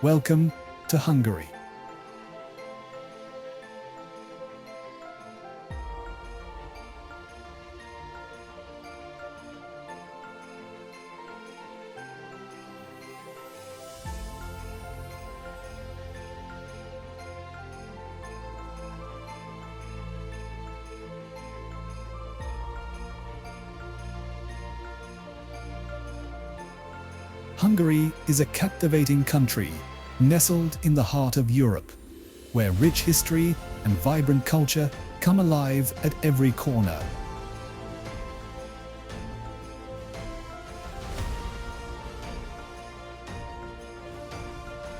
Welcome to Hungary. Hungary is a captivating country, nestled in the heart of Europe, where rich history and vibrant culture come alive at every corner.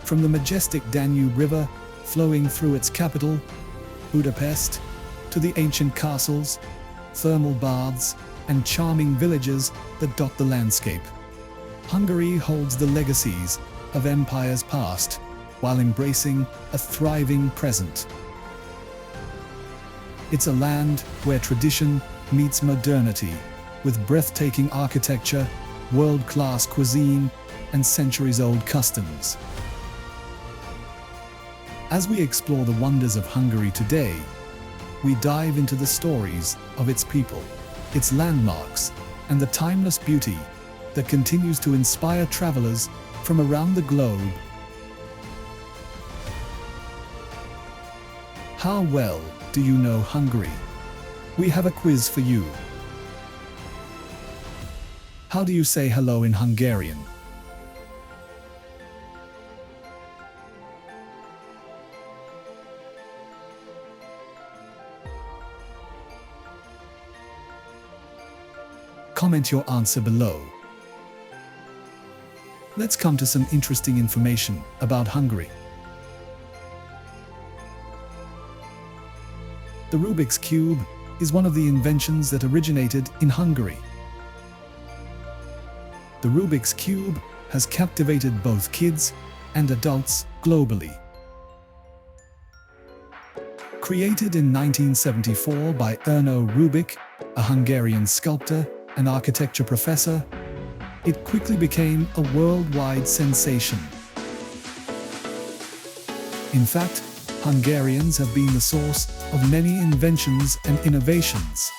From the majestic Danube River flowing through its capital, Budapest, to the ancient castles, thermal baths, and charming villages that dot the landscape, Hungary holds the legacies of empires past while embracing a thriving present. It's a land where tradition meets modernity, with breathtaking architecture, world-class cuisine, and centuries-old customs. As we explore the wonders of Hungary today, we dive into the stories of its people, its landmarks, and the timeless beauty that continues to inspire travelers from around the globe. How well do you know Hungary? We have a quiz for you. How do you say hello in Hungarian? Comment your answer below. Let's come to some interesting information about Hungary. The Rubik's Cube is one of the inventions that originated in Hungary. The Rubik's Cube has captivated both kids and adults globally. Created in 1974 by Erno Rubik, a Hungarian sculptor and architecture professor, it quickly became a worldwide sensation. In fact, Hungarians have been the source of many inventions and innovations.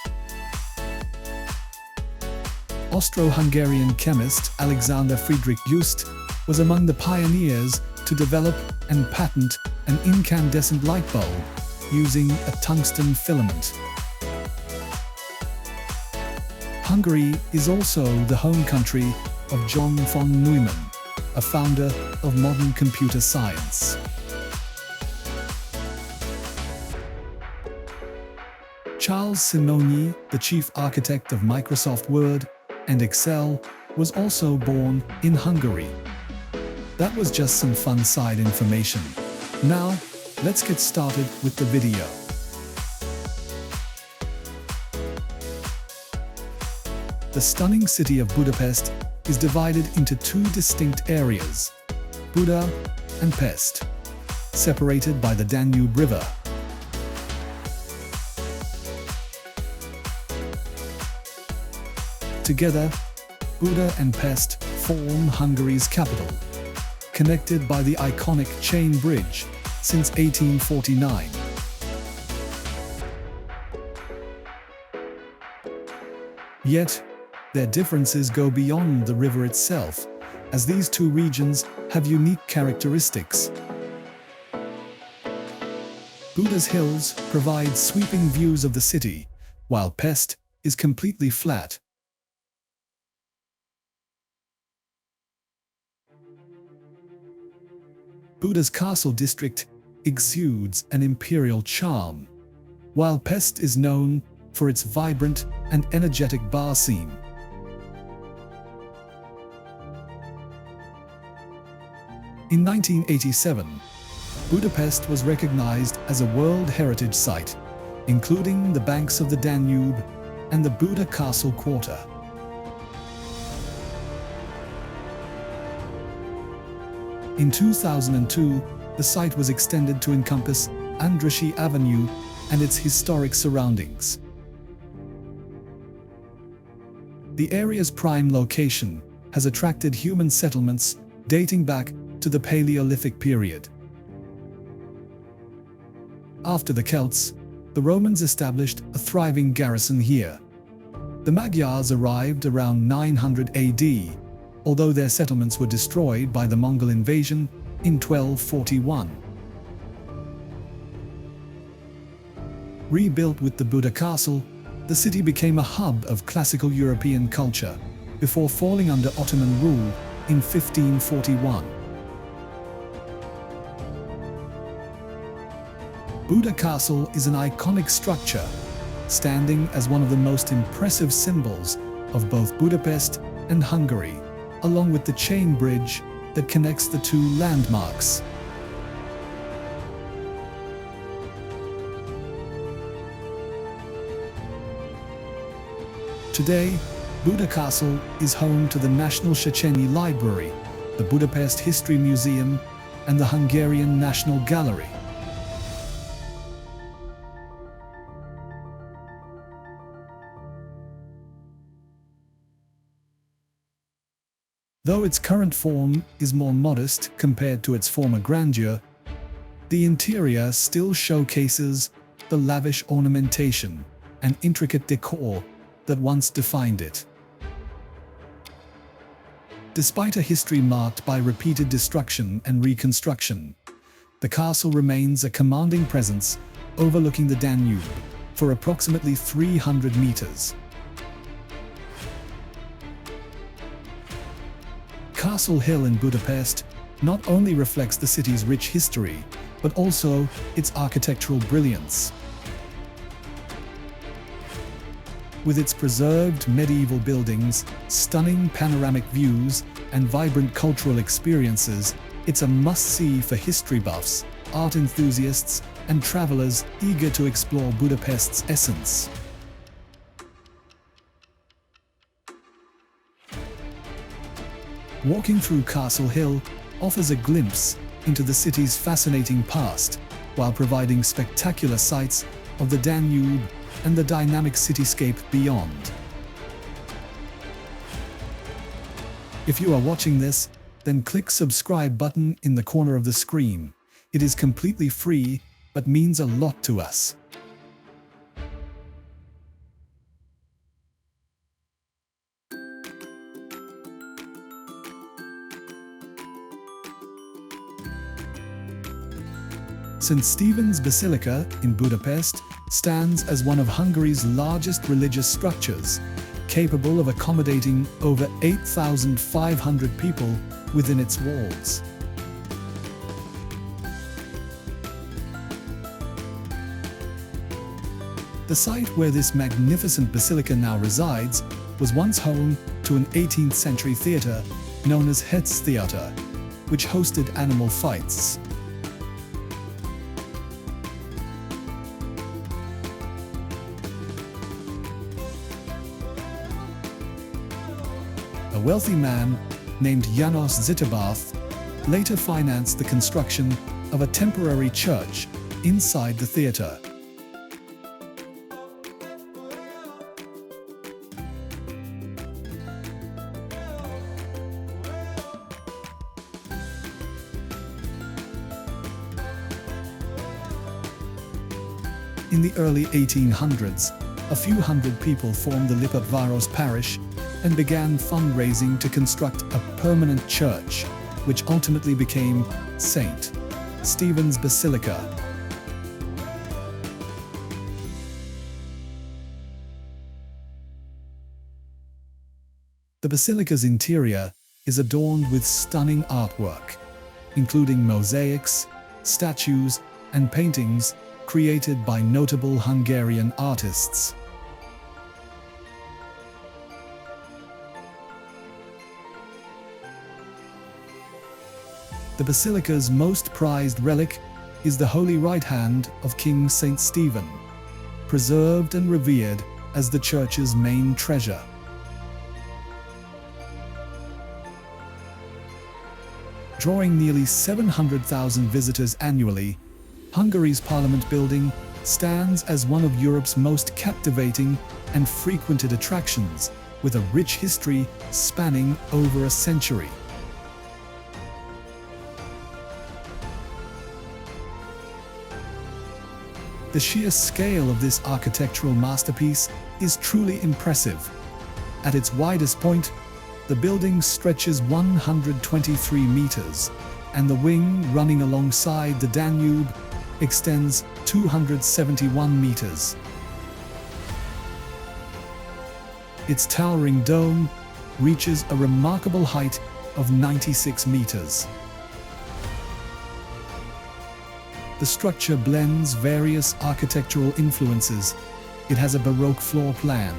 Austro-Hungarian chemist Alexander Friedrich Just was among the pioneers to develop and patent an incandescent light bulb using a tungsten filament. Hungary is also the home country of John von Neumann, a founder of modern computer science. Charles Simonyi, the chief architect of Microsoft Word and Excel, was also born in Hungary. That was just some fun side information. Now, let's get started with the video. The stunning city of Budapest is divided into two distinct areas, Buda and Pest, separated by the Danube River. Together, Buda and Pest form Hungary's capital, connected by the iconic chain bridge since 1849. Yet, their differences go beyond the river itself, as these two regions have unique characteristics. Buda's hills provide sweeping views of the city, while Pest is completely flat. Buda's castle district exudes an imperial charm, while Pest is known for its vibrant and energetic bar scene. In 1987, Budapest was recognized as a World Heritage Site, including the banks of the Danube and the Buda Castle Quarter. In 2002, the site was extended to encompass Andrássy Avenue and its historic surroundings. The area's prime location has attracted human settlements dating back to the Paleolithic period. After the Celts, the Romans established a thriving garrison here. The Magyars arrived around 900 AD, although their settlements were destroyed by the Mongol invasion in 1241. Rebuilt with the Buda Castle, the city became a hub of classical European culture before falling under Ottoman rule in 1541. Buda Castle is an iconic structure, standing as one of the most impressive symbols of both Budapest and Hungary, along with the chain bridge that connects the two landmarks. Today, Buda Castle is home to the National Széchenyi Library, the Budapest History Museum, and the Hungarian National Gallery. Though its current form is more modest compared to its former grandeur, the interior still showcases the lavish ornamentation and intricate decor that once defined it. Despite a history marked by repeated destruction and reconstruction, the castle remains a commanding presence overlooking the Danube for approximately 300 meters. Castle Hill in Budapest not only reflects the city's rich history, but also its architectural brilliance. With its preserved medieval buildings, stunning panoramic views, and vibrant cultural experiences, it's a must-see for history buffs, art enthusiasts, and travelers eager to explore Budapest's essence. Walking through Castle Hill offers a glimpse into the city's fascinating past, while providing spectacular sights of the Danube and the dynamic cityscape beyond. If you are watching this, then click subscribe button in the corner of the screen. It is completely free, but means a lot to us. St. Stephen's Basilica in Budapest stands as one of Hungary's largest religious structures, capable of accommodating over 8,500 people within its walls. The site where this magnificent basilica now resides was once home to an 18th century theatre known as Hetz Theatre, which hosted animal fights. A wealthy man named János Zitabath later financed the construction of a temporary church inside the theatre. In the early 1800s, a few hundred people formed the Lipatváros parish and began fundraising to construct a permanent church, which ultimately became St. Stephen's Basilica. The basilica's interior is adorned with stunning artwork, including mosaics, statues, and paintings created by notable Hungarian artists. The basilica's most prized relic is the holy right hand of King St. Stephen, preserved and revered as the church's main treasure. Drawing nearly 700,000 visitors annually, Hungary's Parliament building stands as one of Europe's most captivating and frequented attractions, with a rich history spanning over a century. The sheer scale of this architectural masterpiece is truly impressive. At its widest point, the building stretches 123 meters, and the wing running alongside the Danube extends 271 meters. Its towering dome reaches a remarkable height of 96 meters. The structure blends various architectural influences. It has a Baroque floor plan,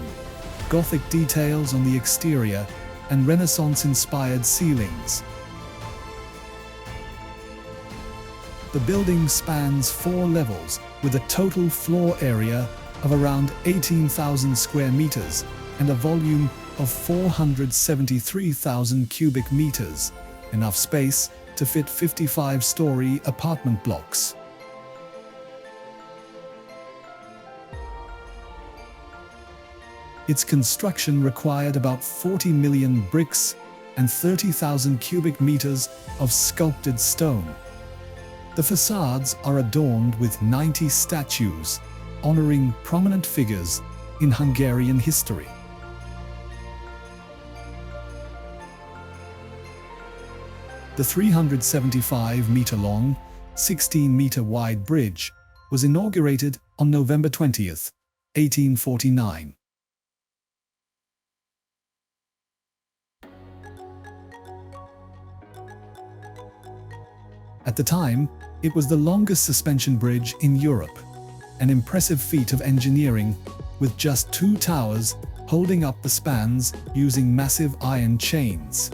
Gothic details on the exterior, and Renaissance-inspired ceilings. The building spans 4 levels with a total floor area of around 18,000 square meters and a volume of 473,000 cubic meters, enough space to fit 55-story apartment blocks. Its construction required about 40 million bricks and 30,000 cubic meters of sculpted stone. The facades are adorned with 90 statues, honoring prominent figures in Hungarian history. The 375-meter-long, 16-meter-wide bridge was inaugurated on November 20th, 1849. At the time, it was the longest suspension bridge in Europe, an impressive feat of engineering, with just 2 towers holding up the spans using massive iron chains.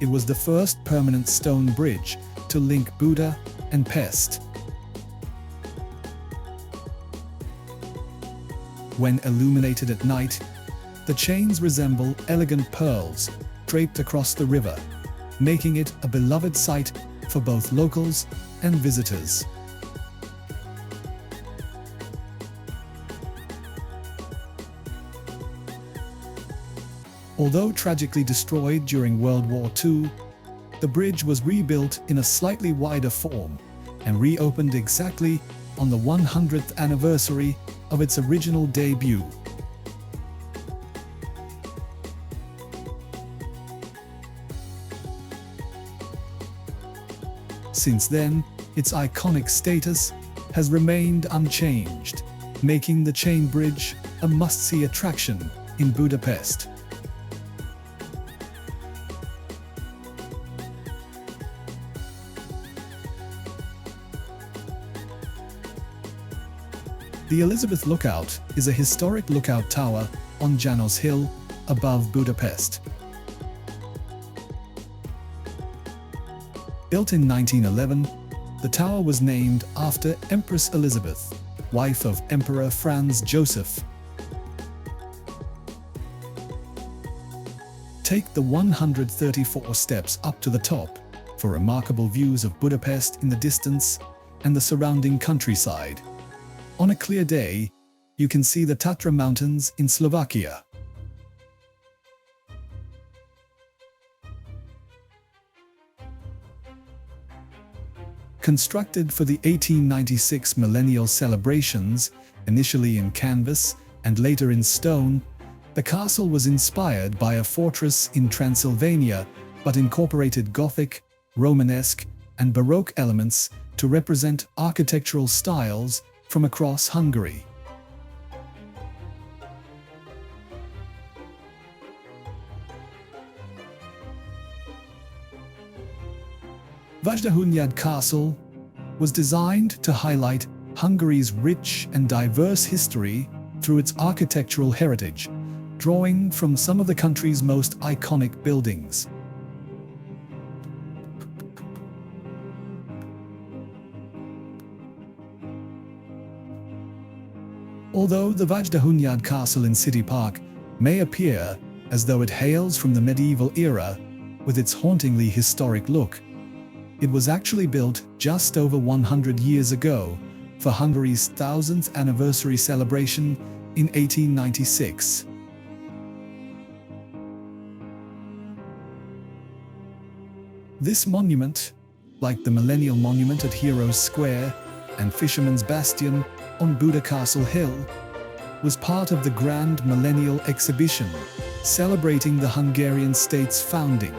It was the first permanent stone bridge to link Buda and Pest. When illuminated at night, the chains resemble elegant pearls draped across the river, making it a beloved sight for both locals and visitors. Although tragically destroyed during World War II, the bridge was rebuilt in a slightly wider form and reopened exactly on the 100th anniversary of its original debut. Since then, its iconic status has remained unchanged, making the chain bridge a must-see attraction in Budapest. The Elizabeth Lookout is a historic lookout tower on János Hill above Budapest. Built in 1911, the tower was named after Empress Elizabeth, wife of Emperor Franz Joseph. Take the 134 steps up to the top for remarkable views of Budapest in the distance and the surrounding countryside. On a clear day, you can see the Tatra Mountains in Slovakia. Constructed for the 1896 millennial celebrations, initially in canvas and later in stone, the castle was inspired by a fortress in Transylvania, but incorporated Gothic, Romanesque, and Baroque elements to represent architectural styles from across Hungary. Vajdahunyad Castle was designed to highlight Hungary's rich and diverse history through its architectural heritage, drawing from some of the country's most iconic buildings. Although the Vajdahunyad Castle in City Park may appear as though it hails from the medieval era with its hauntingly historic look, it was actually built just over 100 years ago for Hungary's 1000th anniversary celebration in 1896. This monument, like the Millennial Monument at Heroes Square and Fisherman's Bastion on Buda Castle Hill, was part of the Grand Millennial Exhibition, celebrating the Hungarian state's founding.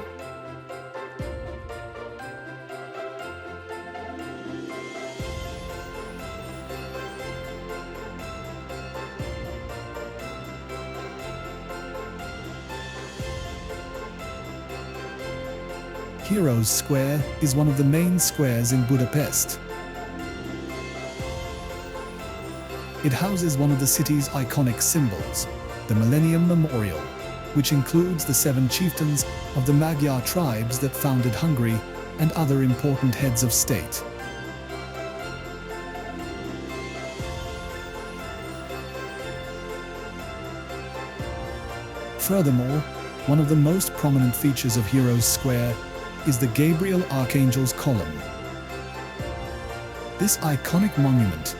Heroes Square is one of the main squares in Budapest. It houses one of the city's iconic symbols, the Millennium Memorial, which includes the 7 chieftains of the Magyar tribes that founded Hungary and other important heads of state. Furthermore, one of the most prominent features of Heroes Square is the Gabriel Archangel's Column. This iconic monument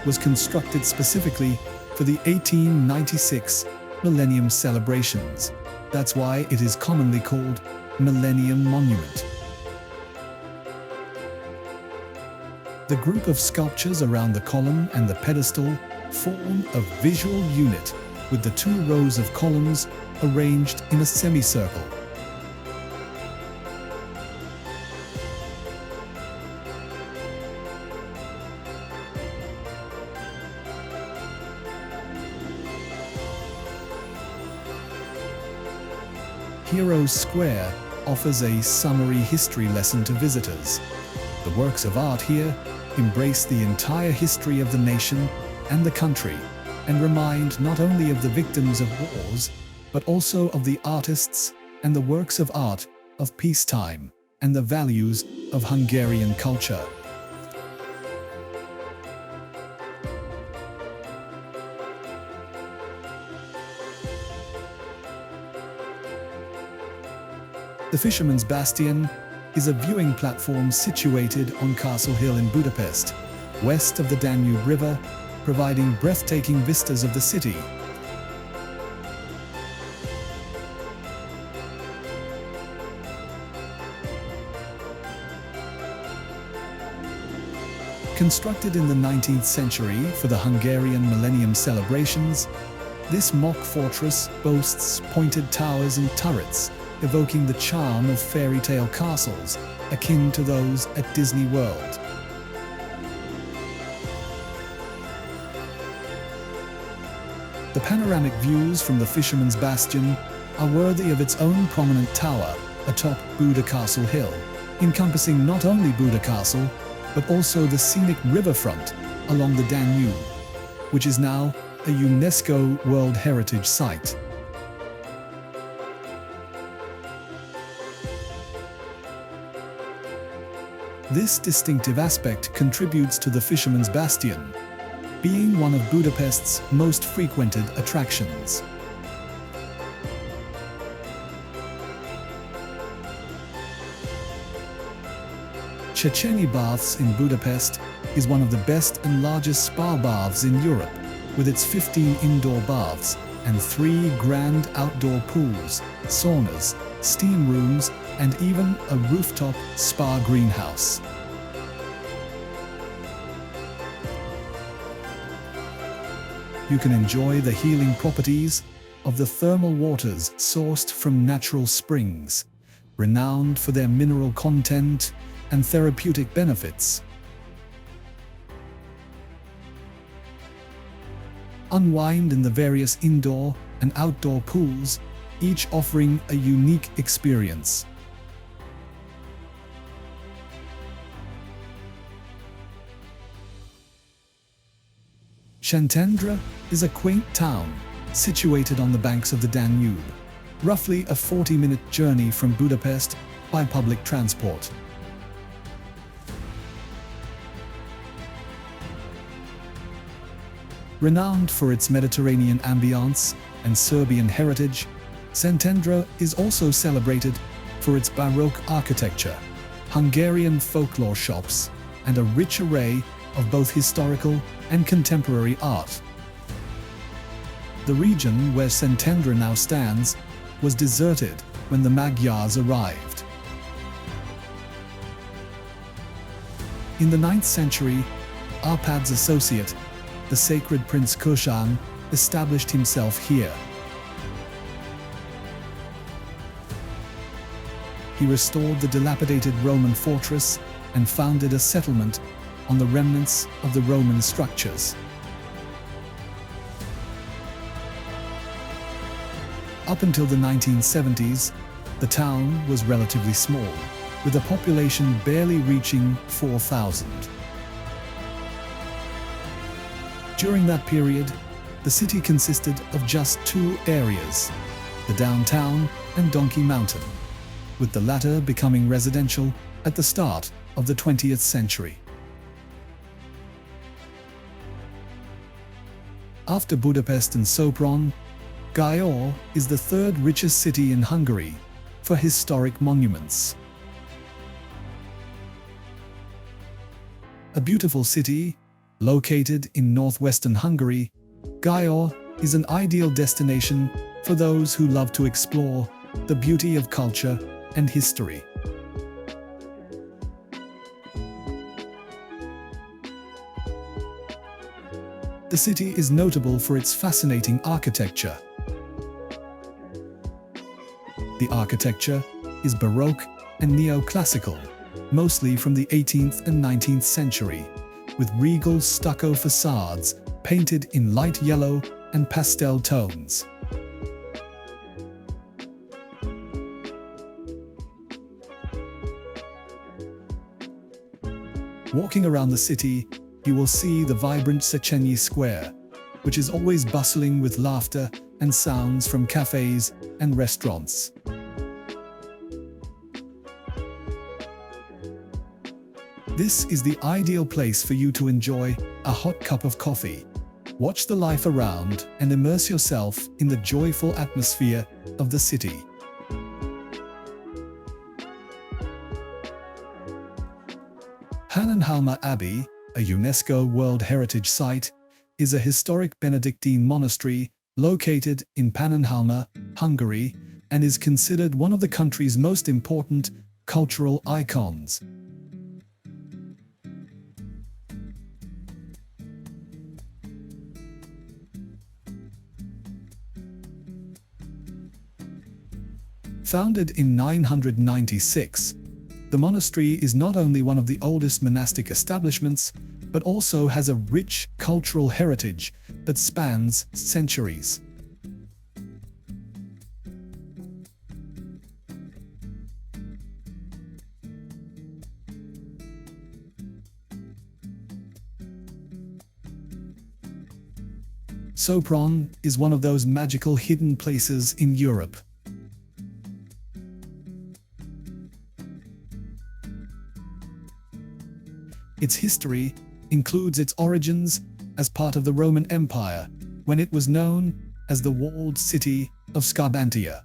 was constructed specifically for the 1896 Millennium celebrations. That's why it is commonly called Millennium Monument. The group of sculptures around the column and the pedestal form a visual unit with the 2 rows of columns arranged in a semicircle. Heroes Square offers a summary history lesson to visitors. The works of art here embrace the entire history of the nation and the country, and remind not only of the victims of wars, but also of the artists and the works of art of peacetime and the values of Hungarian culture. The Fisherman's Bastion is a viewing platform situated on Castle Hill in Budapest, west of the Danube River, providing breathtaking vistas of the city. Constructed in the 19th century for the Hungarian Millennium celebrations, this mock fortress boasts pointed towers and turrets, evoking the charm of fairy tale castles akin to those at Disney World. The panoramic views from the Fisherman's Bastion are worthy of its own prominent tower atop Buda Castle Hill, encompassing not only Buda Castle, but also the scenic riverfront along the Danube, which is now a UNESCO World Heritage Site. This distinctive aspect contributes to the Fisherman's Bastion, being one of Budapest's most frequented attractions. Széchenyi Baths in Budapest is one of the best and largest spa baths in Europe, with its 15 indoor baths and 3 grand outdoor pools, saunas, steam rooms, and even a rooftop spa greenhouse. You can enjoy the healing properties of the thermal waters sourced from natural springs, renowned for their mineral content and therapeutic benefits. Unwind in the various indoor and outdoor pools, each offering a unique experience. Sentendre is a quaint town situated on the banks of the Danube, roughly a 40-minute journey from Budapest by public transport. Renowned for its Mediterranean ambience and Serbian heritage, Szentendre is also celebrated for its Baroque architecture, Hungarian folklore shops, and a rich array of both historical and contemporary art. The region where Szentendre now stands was deserted when the Magyars arrived. In the 9th century, Arpad's associate, the sacred Prince Kushan, established himself here. He restored the dilapidated Roman fortress and founded a settlement on the remnants of the Roman structures. Up until the 1970s, the town was relatively small, with a population barely reaching 4,000. During that period, the city consisted of just two areas, the downtown and Donkey Mountain, with the latter becoming residential at the start of the 20th century. After Budapest and Sopron, Gyor is the third richest city in Hungary for historic monuments. A beautiful city, located in northwestern Hungary, Gyor is an ideal destination for those who love to explore the beauty of culture and history. The city is notable for its fascinating architecture. The architecture is Baroque and neoclassical, mostly from the 18th and 19th century, with regal stucco facades painted in light yellow and pastel tones. Walking around the city, you will see the vibrant Széchenyi Square, which is always bustling with laughter and sounds from cafes and restaurants. This is the ideal place for you to enjoy a hot cup of coffee, watch the life around, and immerse yourself in the joyful atmosphere of the city. Pannonhalma Abbey, a UNESCO World Heritage Site, is a historic Benedictine monastery located in Pannonhalma, Hungary, and is considered one of the country's most important cultural icons. Founded in 996, the monastery is not only one of the oldest monastic establishments, but also has a rich cultural heritage that spans centuries. Sopron is one of those magical hidden places in Europe. Its history includes its origins as part of the Roman Empire, when it was known as the walled city of Scarbantia.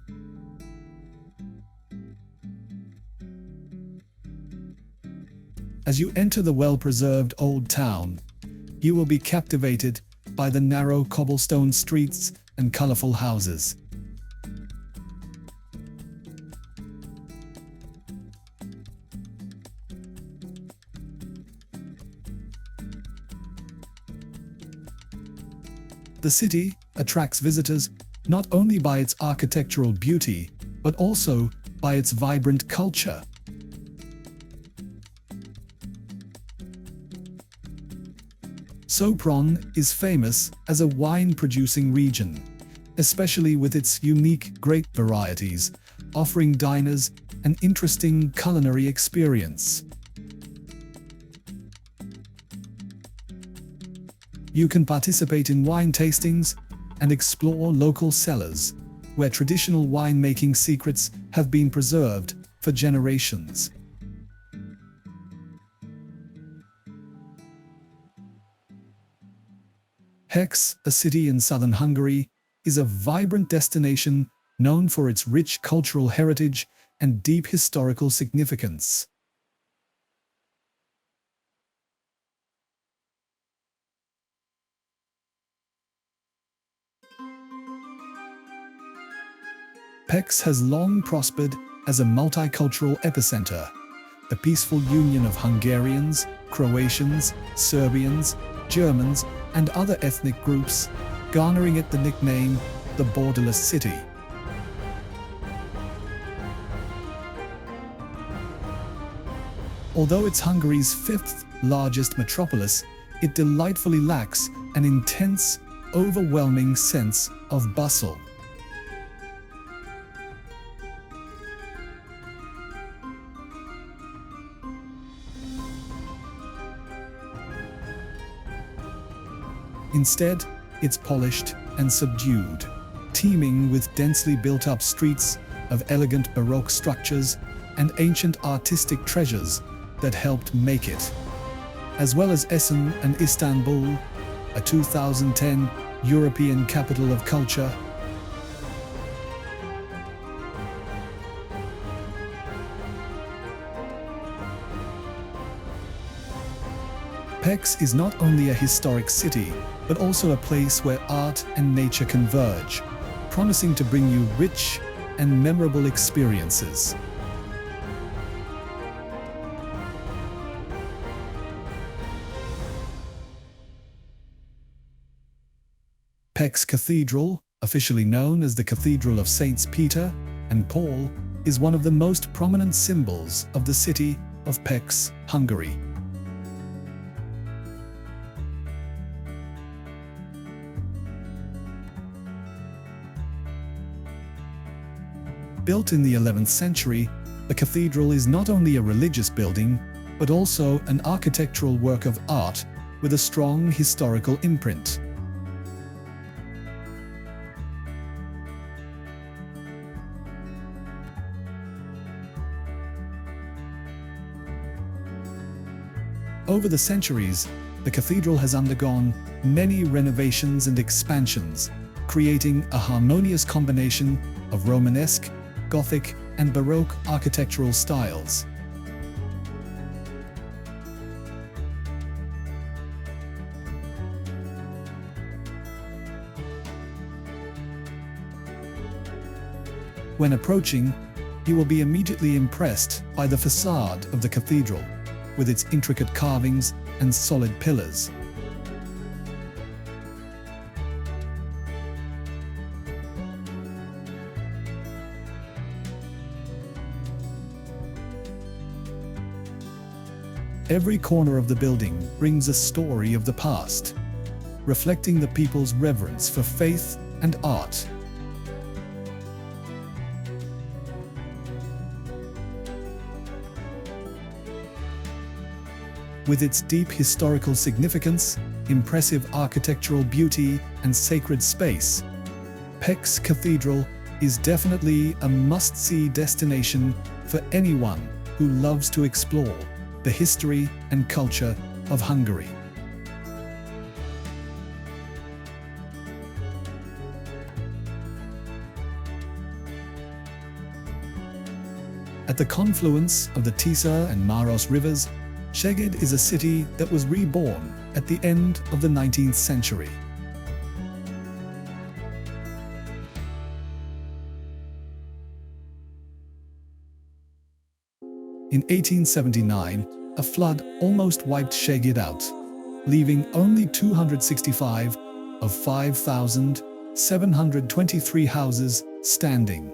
As you enter the well-preserved old town, you will be captivated by the narrow cobblestone streets and colorful houses. The city attracts visitors not only by its architectural beauty, but also by its vibrant culture. Sopron is famous as a wine-producing region, especially with its unique grape varieties, offering diners an interesting culinary experience. You can participate in wine tastings and explore local cellars, where traditional winemaking secrets have been preserved for generations. Pécs, a city in southern Hungary, is a vibrant destination known for its rich cultural heritage and deep historical significance. Pécs has long prospered as a multicultural epicenter, the peaceful union of Hungarians, Croatians, Serbians, Germans, and other ethnic groups, garnering it the nickname the Borderless City. Although it's Hungary's fifth largest metropolis, it delightfully lacks an intense, overwhelming sense of bustle. Instead, it's polished and subdued, teeming with densely built-up streets of elegant Baroque structures and ancient artistic treasures that helped make it, as well as Essen and Istanbul, a 2010 European Capital of Culture. Pecs is not only a historic city, but also a place where art and nature converge, promising to bring you rich and memorable experiences. Pecs Cathedral, officially known as the Cathedral of Saints Peter and Paul, is one of the most prominent symbols of the city of Pecs, Hungary. Built in the 11th century, the cathedral is not only a religious building, but also an architectural work of art with a strong historical imprint. Over the centuries, the cathedral has undergone many renovations and expansions, creating a harmonious combination of Romanesque, Gothic, and Baroque architectural styles. When approaching, you will be immediately impressed by the facade of the cathedral, with its intricate carvings and solid pillars. Every corner of the building brings a story of the past, reflecting the people's reverence for faith and art. With its deep historical significance, impressive architectural beauty, and sacred space, Pecs Cathedral is definitely a must-see destination for anyone who loves to explore the history and culture of Hungary. At the confluence of the Tisza and Maros rivers, Szeged is a city that was reborn at the end of the 19th century. In 1879, a flood almost wiped Szeged out, leaving only 265 of 5,723 houses standing.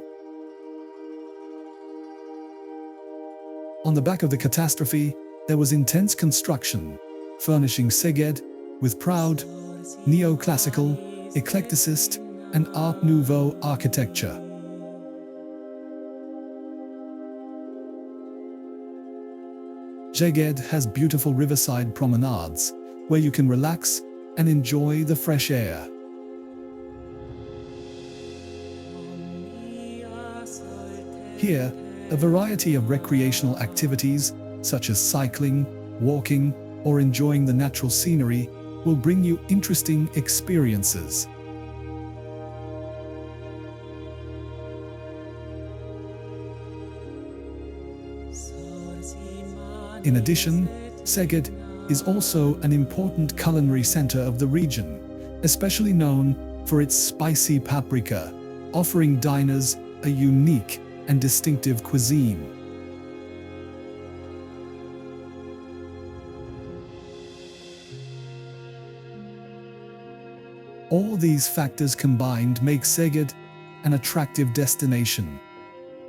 On the back of the catastrophe, there was intense construction, furnishing Szeged with proud, neoclassical, eclecticist, and Art Nouveau architecture. Szeged has beautiful riverside promenades, where you can relax and enjoy the fresh air. Here, a variety of recreational activities, such as cycling, walking, or enjoying the natural scenery, will bring you interesting experiences. In addition, Szeged is also an important culinary center of the region, especially known for its spicy paprika, offering diners a unique and distinctive cuisine. All these factors combined make Szeged an attractive destination,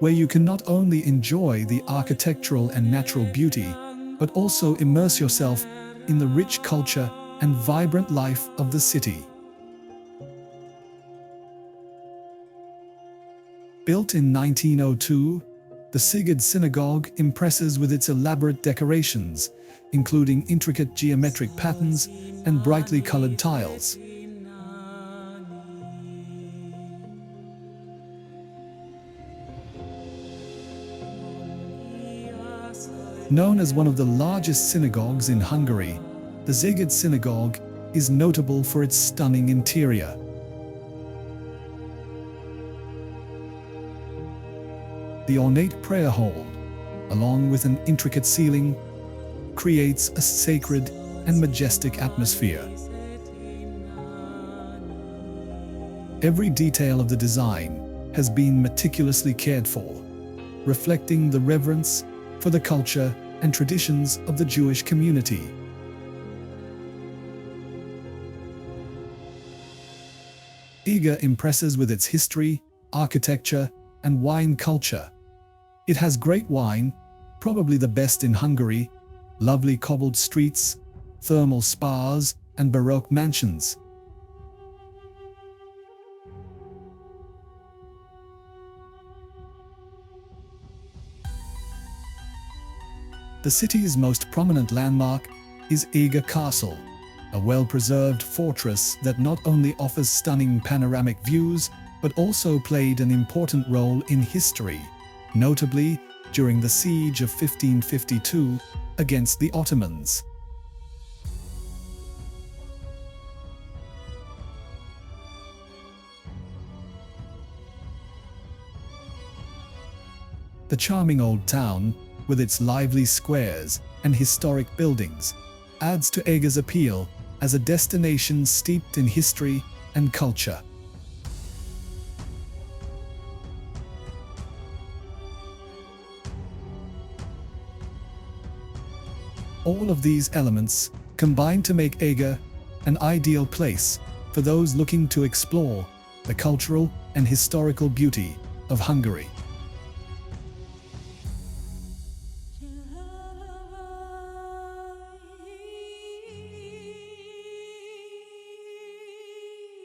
where you can not only enjoy the architectural and natural beauty, but also immerse yourself in the rich culture and vibrant life of the city. Built in 1902, the Szeged Synagogue impresses with its elaborate decorations, including intricate geometric patterns and brightly colored tiles. Known as one of the largest synagogues in Hungary, the Szeged Synagogue is notable for its stunning interior. The ornate prayer hall, along with an intricate ceiling, creates a sacred and majestic atmosphere. Every detail of the design has been meticulously cared for, reflecting the reverence for the culture and traditions of the Jewish community. Eger impresses with its history, architecture, and wine culture. It has great wine, probably the best in Hungary, lovely cobbled streets, thermal spas, and Baroque mansions. The city's most prominent landmark is Eger Castle, a well-preserved fortress that not only offers stunning panoramic views, but also played an important role in history, notably during the siege of 1552 against the Ottomans. The charming old town, with its lively squares and historic buildings, adds to Eger's appeal as a destination steeped in history and culture. All of these elements combine to make Eger an ideal place for those looking to explore the cultural and historical beauty of Hungary.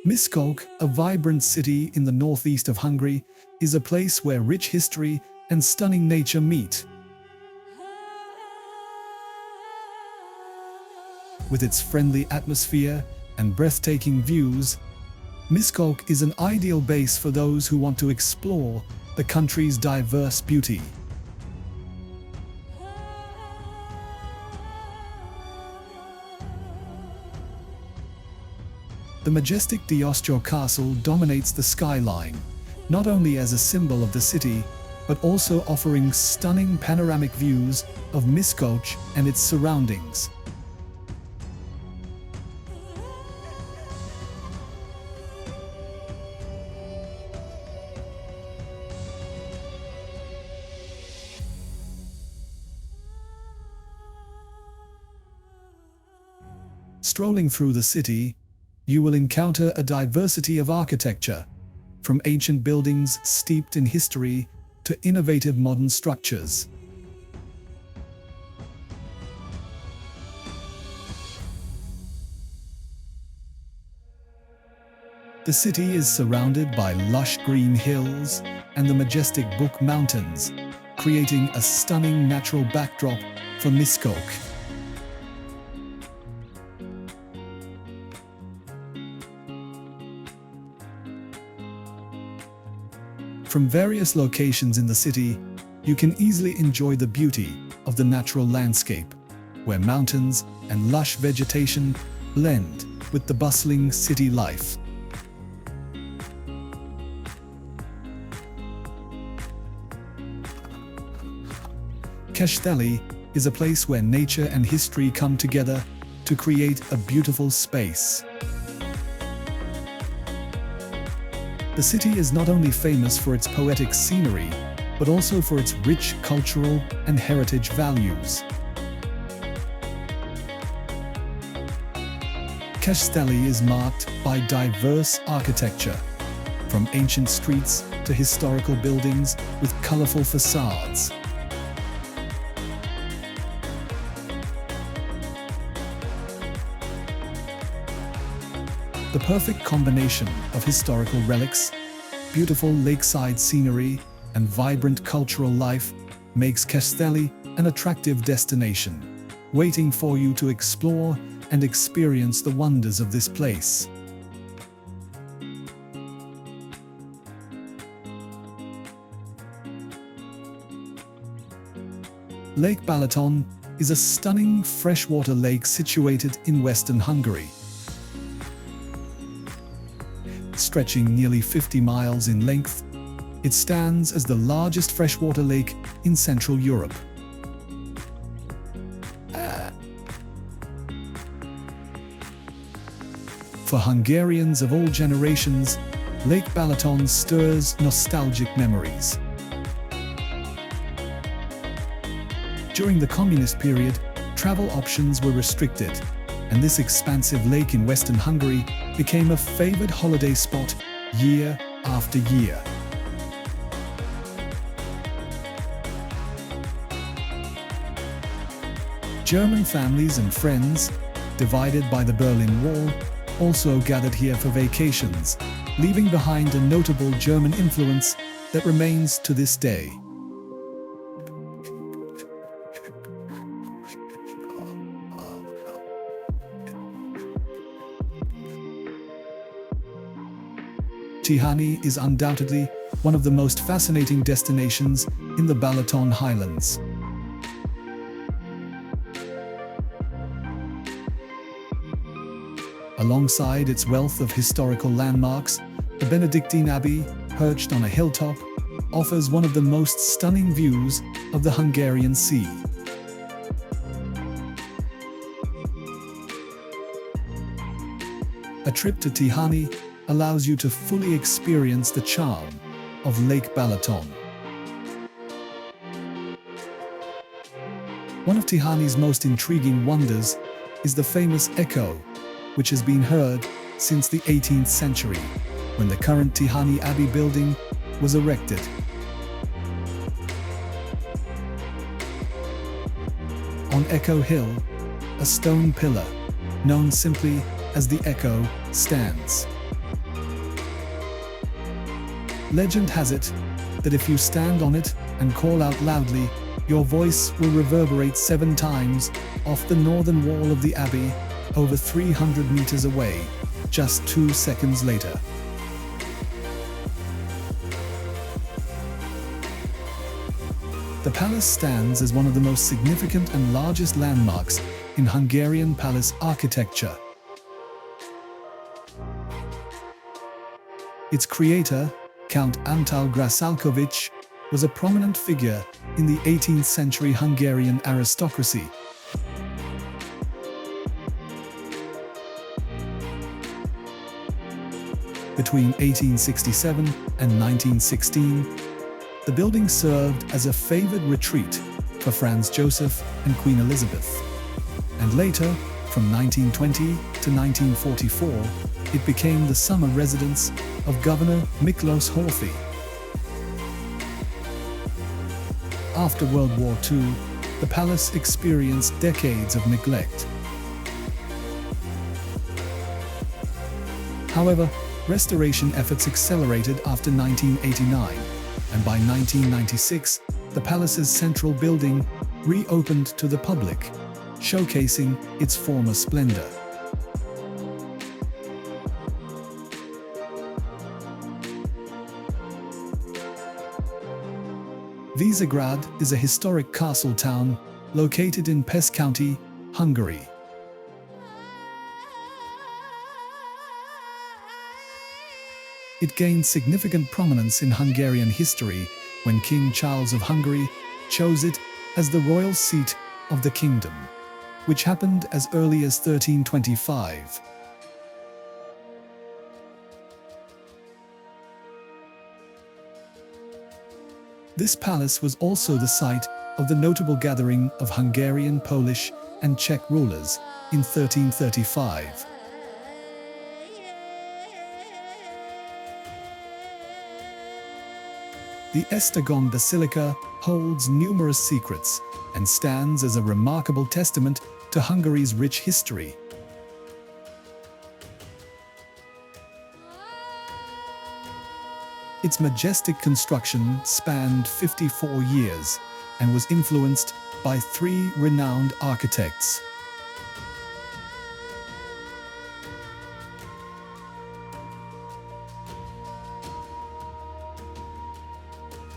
Miskolc, a vibrant city in the northeast of Hungary, is a place where rich history and stunning nature meet. With its friendly atmosphere and breathtaking views, Miskolc is an ideal base for those who want to explore the country's diverse beauty. The majestic Gyor Castle dominates the skyline, not only as a symbol of the city, but also offering stunning panoramic views of Miskolc and its surroundings. Strolling through the city, you will encounter a diversity of architecture, from ancient buildings steeped in history to innovative modern structures. The city is surrounded by lush green hills and the majestic Bukk Mountains, creating a stunning natural backdrop for Miskolc. From various locations in the city, you can easily enjoy the beauty of the natural landscape, where mountains and lush vegetation blend with the bustling city life. Keszthely is a place where nature and history come together to create a beautiful space. The city is not only famous for its poetic scenery, but also for its rich cultural and heritage values. Keszthely is marked by diverse architecture, from ancient streets to historical buildings with colorful facades. The perfect combination of historical relics, beautiful lakeside scenery, and vibrant cultural life makes Keszthely an attractive destination, waiting for you to explore and experience the wonders of this place. Lake Balaton is a stunning freshwater lake situated in western Hungary. Stretching nearly 50 miles in length, it stands as the largest freshwater lake in Central Europe. For Hungarians of all generations, Lake Balaton stirs nostalgic memories. During the communist period, travel options were restricted, and this expansive lake in western Hungary became a favored holiday spot year after year. German families and friends, divided by the Berlin Wall, also gathered here for vacations, leaving behind a notable German influence that remains to this day. Tihany is undoubtedly one of the most fascinating destinations in the Balaton Highlands. Alongside its wealth of historical landmarks, the Benedictine Abbey, perched on a hilltop, offers one of the most stunning views of the Hungarian Sea. A trip to Tihany allows you to fully experience the charm of Lake Balaton. One of Tihany's most intriguing wonders is the famous echo, which has been heard since the 18th century, when the current Tihany Abbey building was erected. On Echo Hill, a stone pillar, known simply as the Echo, stands. Legend has it that if you stand on it and call out loudly, your voice will reverberate 7 times off the northern wall of the abbey, over 300 meters away, just 2 seconds later. The palace stands as one of the most significant and largest landmarks in Hungarian palace architecture. Its creator, Count Antal Grasalkovich, was a prominent figure in the 18th century Hungarian aristocracy. Between 1867 and 1916, the building served as a favored retreat for Franz Joseph and Queen Elizabeth. And later, from 1920 to 1944, it became the summer residence of Governor Miklos Horthy. After World War II, the palace experienced decades of neglect. However, restoration efforts accelerated after 1989, and by 1996, the palace's central building reopened to the public, showcasing its former splendor. Visegrad is a historic castle town located in Pécs County, Hungary. It gained significant prominence in Hungarian history when King Charles of Hungary chose it as the royal seat of the kingdom, which happened as early as 1325. This palace was also the site of the notable gathering of Hungarian, Polish, and Czech rulers in 1335. The Esztergom Basilica holds numerous secrets and stands as a remarkable testament to Hungary's rich history. Its majestic construction spanned 54 years and was influenced by 3 renowned architects.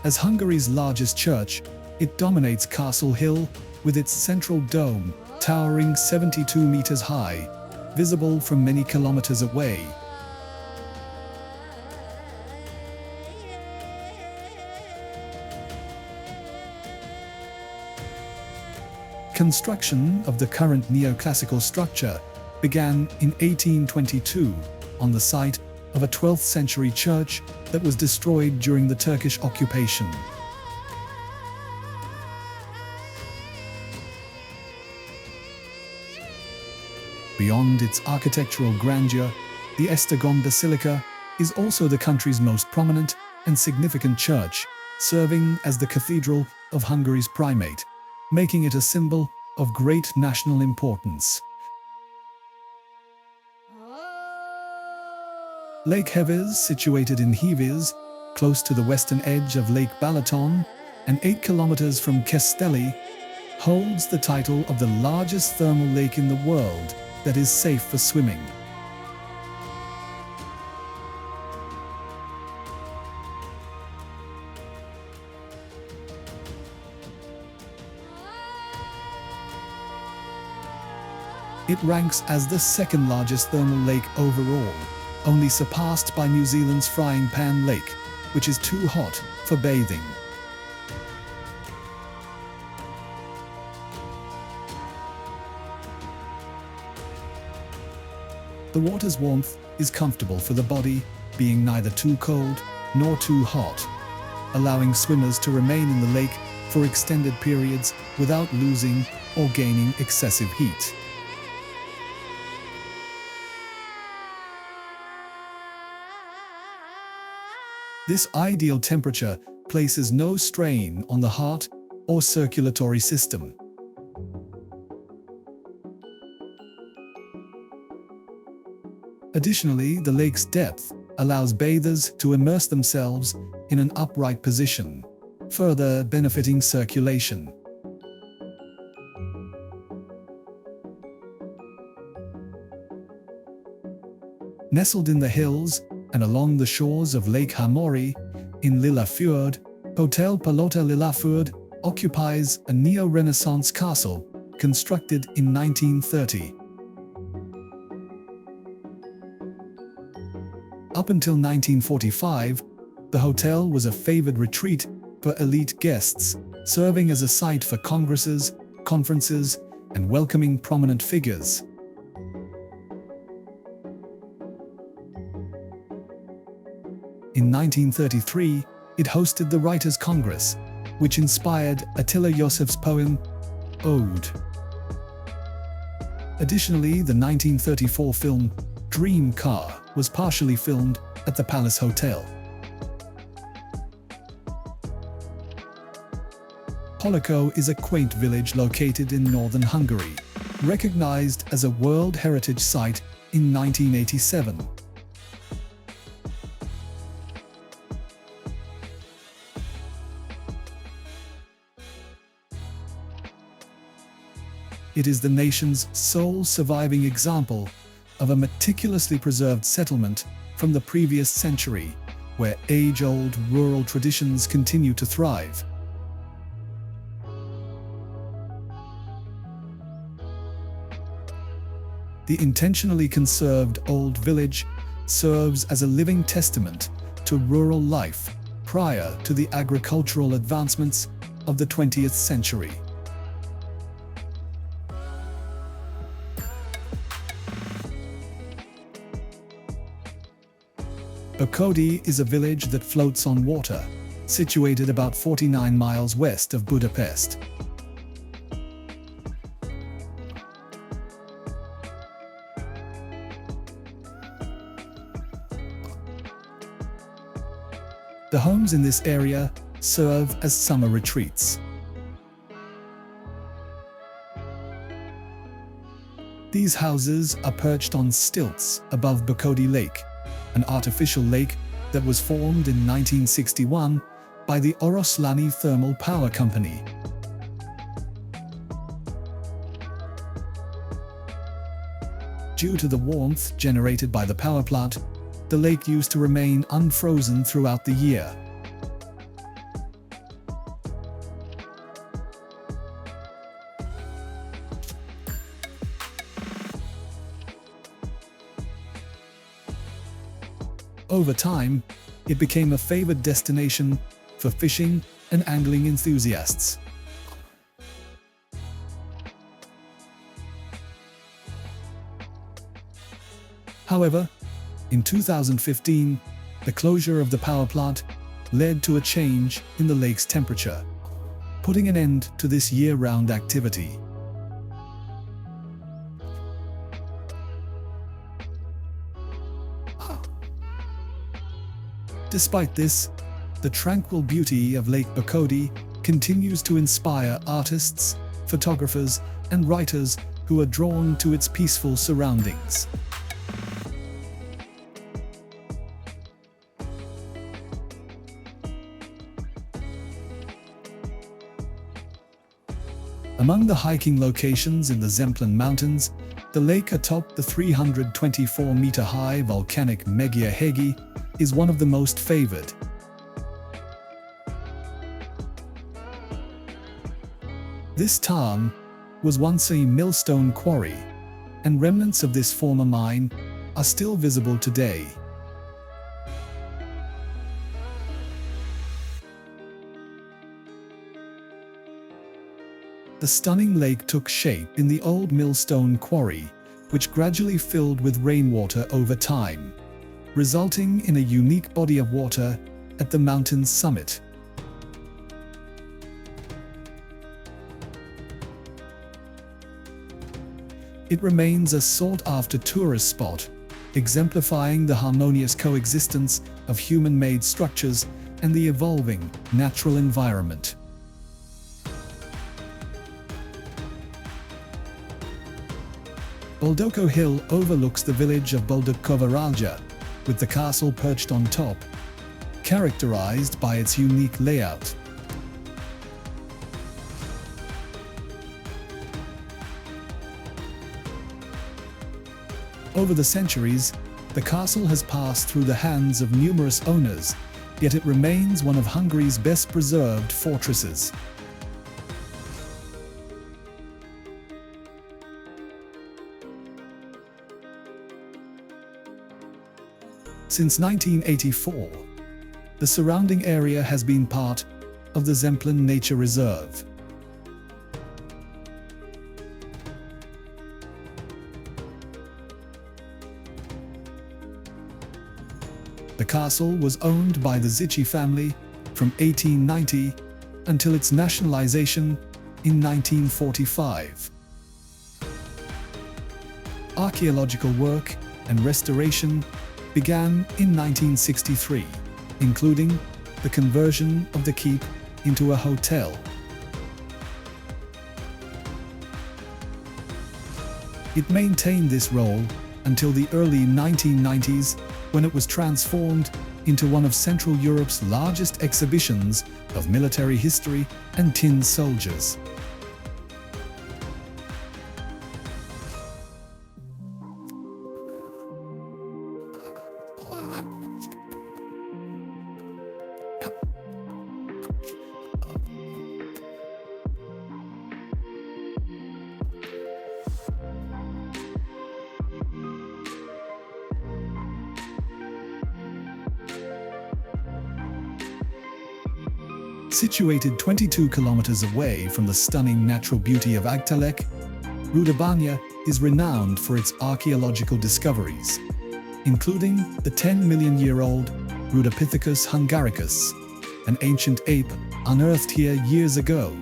As Hungary's largest church, it dominates Castle Hill with its central dome towering 72 meters high, visible from many kilometers away. Construction of the current neoclassical structure began in 1822 on the site of a 12th century church that was destroyed during the Turkish occupation. Beyond its architectural grandeur, the Esztergom Basilica is also the country's most prominent and significant church, serving as the cathedral of Hungary's primate, making it a symbol of great national importance. Lake Hévíz, situated in Hévíz, close to the western edge of Lake Balaton and 8 kilometers from Keszthely, holds the title of the largest thermal lake in the world that is safe for swimming. It ranks as the second largest thermal lake overall, only surpassed by New Zealand's Frying Pan Lake, which is too hot for bathing. The water's warmth is comfortable for the body, being neither too cold nor too hot, allowing swimmers to remain in the lake for extended periods without losing or gaining excessive heat. This ideal temperature places no strain on the heart or circulatory system. Additionally, the lake's depth allows bathers to immerse themselves in an upright position, further benefiting circulation. Nestled in the hills and along the shores of Lake Hungary, in Lillafured, Hotel Palota Lillafured occupies a neo-Renaissance castle constructed in 1930. Up until 1945, the hotel was a favored retreat for elite guests, serving as a site for congresses, conferences, and welcoming prominent figures. In 1933, it hosted the Writers' Congress, which inspired Attila József's poem, Ode. Additionally, the 1934 film Dream Car was partially filmed at the Palace Hotel. Holloko is a quaint village located in northern Hungary, recognized as a World Heritage Site in 1987. It is the nation's sole surviving example of a meticulously preserved settlement from the previous century, where age-old rural traditions continue to thrive. The intentionally conserved old village serves as a living testament to rural life prior to the agricultural advancements of the 20th century. Bokodi is a village that floats on water, situated about 49 miles west of Budapest. The homes in this area serve as summer retreats. These houses are perched on stilts above Bokodi Lake, an artificial lake that was formed in 1961 by the Oroszláni Thermal Power Company. Due to the warmth generated by the power plant, the lake used to remain unfrozen throughout the year. Over time, it became a favored destination for fishing and angling enthusiasts. However, in 2015, the closure of the power plant led to a change in the lake's temperature, putting an end to this year-round activity. Despite this, the tranquil beauty of Lake Bokodi continues to inspire artists, photographers, and writers who are drawn to its peaceful surroundings. Among the hiking locations in the Zemplén Mountains, the lake atop the 324-meter-high volcanic Megyer-hegyi is one of the most favored. This tarn was once a millstone quarry, and remnants of this former mine are still visible today. The stunning lake took shape in the old millstone quarry, which gradually filled with rainwater over time, resulting in a unique body of water at the mountain's summit. It remains a sought-after tourist spot, exemplifying the harmonious coexistence of human-made structures and the evolving natural environment. Boldogkő Hill overlooks the village of Boldogkő, with the castle perched on top, characterized by its unique layout. Over the centuries, the castle has passed through the hands of numerous owners, yet it remains one of Hungary's best preserved fortresses. Since 1984, the surrounding area has been part of the Zemplén Nature Reserve. The castle was owned by the Széchenyi family from 1890 until its nationalization in 1945. Archaeological work and restoration began in 1963, including the conversion of the keep into a hotel. It maintained this role until the early 1990s, when it was transformed into one of Central Europe's largest exhibitions of military history and tin soldiers. Situated 22 kilometers away from the stunning natural beauty of Agtalek, Rudabanya is renowned for its archaeological discoveries, including the 10-million-year-old Rudapithecus hungaricus, an ancient ape unearthed here years ago.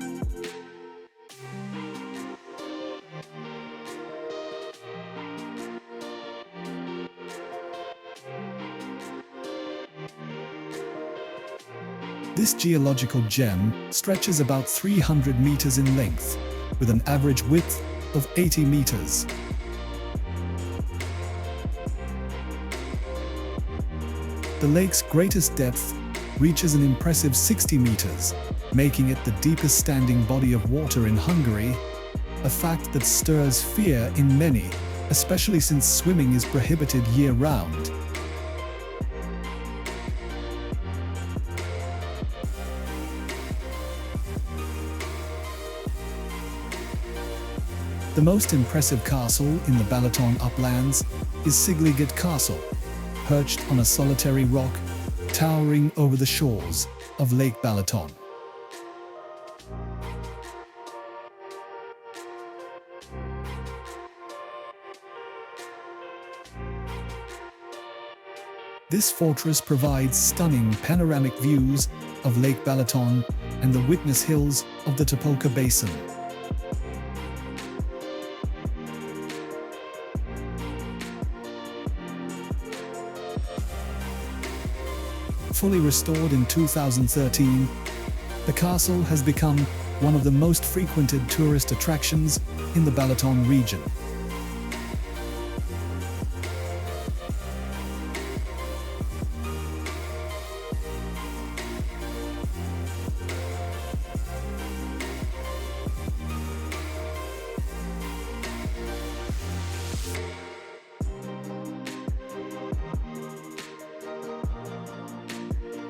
This geological gem stretches about 300 meters in length, with an average width of 80 meters. The lake's greatest depth reaches an impressive 60 meters, making it the deepest standing body of water in Hungary, a fact that stirs fear in many, especially since swimming is prohibited year-round. The most impressive castle in the Balaton uplands is Szigliget Castle, perched on a solitary rock, towering over the shores of Lake Balaton. This fortress provides stunning panoramic views of Lake Balaton and the witness hills of the Topolka Basin. Fully restored in 2013, the castle has become one of the most frequented tourist attractions in the Balaton region.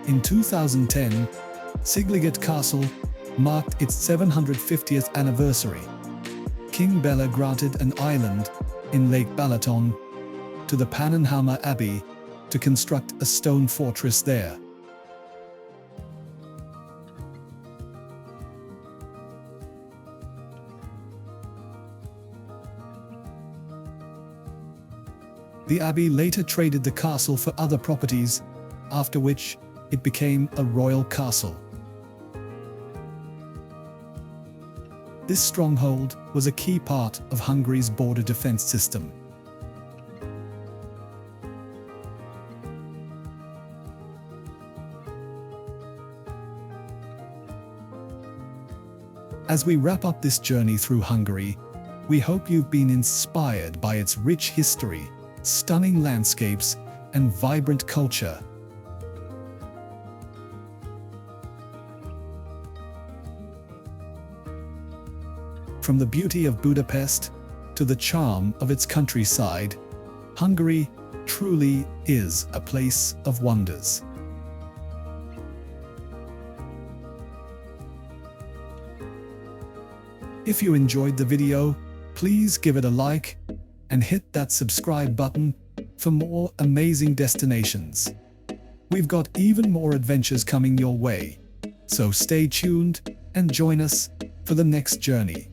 In 2010, Szigliget Castle marked its 750th anniversary. King Bela granted an island in Lake Balaton to the Pannonhalma Abbey to construct a stone fortress there. The abbey later traded the castle for other properties, after which it became a royal castle. This stronghold was a key part of Hungary's border defense system. As we wrap up this journey through Hungary, we hope you've been inspired by its rich history, stunning landscapes, and vibrant culture. From the beauty of Budapest to the charm of its countryside, Hungary truly is a place of wonders. If you enjoyed the video, please give it a like and hit that subscribe button for more amazing destinations. We've got even more adventures coming your way, so stay tuned and join us for the next journey.